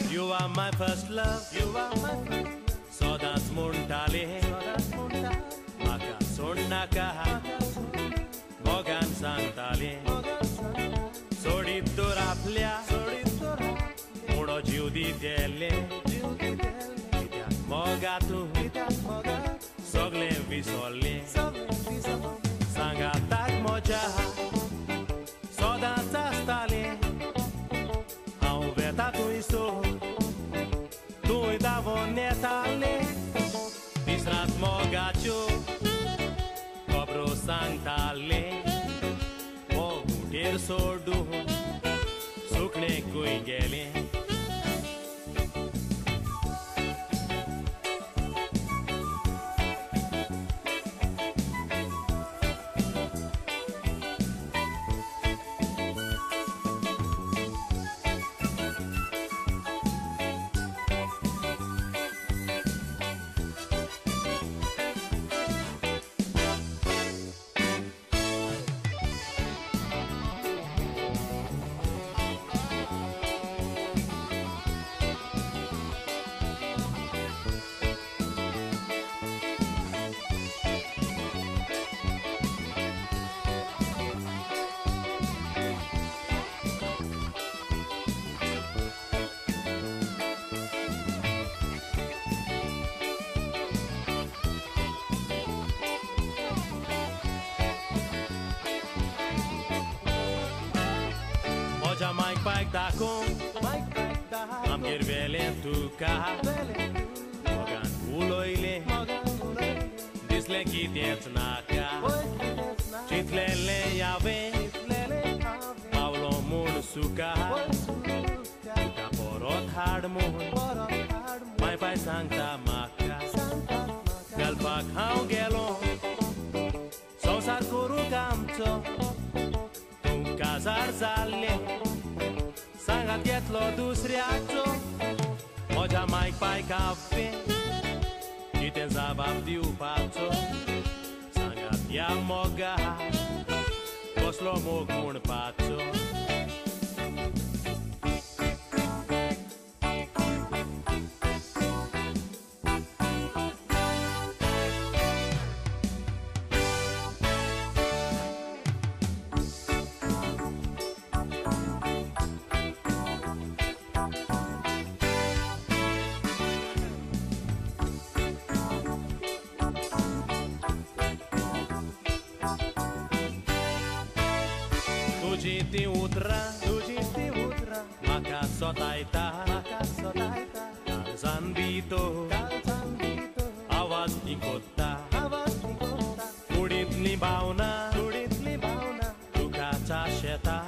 You are my first love, you are my first love. Sodas muntale, maka sonnaka, mogan santale. Sodit doraplia, mudo jiu ditele. Moga tu, sogle visole. Sanga tak moja, sodas astale. Au veta tu isto. Tu da vonetale, distrat mogaciu, cobro santale, o mutir sodu, sukne kui gele. Moja Mike Pike da com, am gervele tu ca, mogan uloile, disle kitiet naka, chitlele yave, Paulo Munsuka, tuka porot hardmun, mai pai Santa Maca, galpa khau gelo, sonsar kuru kamcho. Casar zalle, sangat yetlo dusriacho, moja Mike Pai cafe, iten zabab diu pacho, sangat ya moga, poslo mogun pacho. Tujiti udra, maka sotaita, Zambito, awas ikota, Udit libauna, tuka chasheta,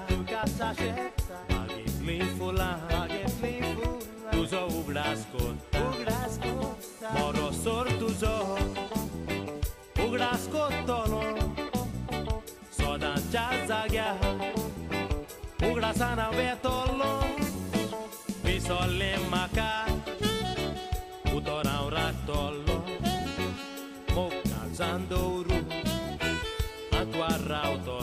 Magitli fula, tuzo ugraskota, morosor tuzo, ugraskotolo, sodan chazagya. Ugrasana vetolo, visole maca, utora un rattolo, mo calzando ru, a tua rauto.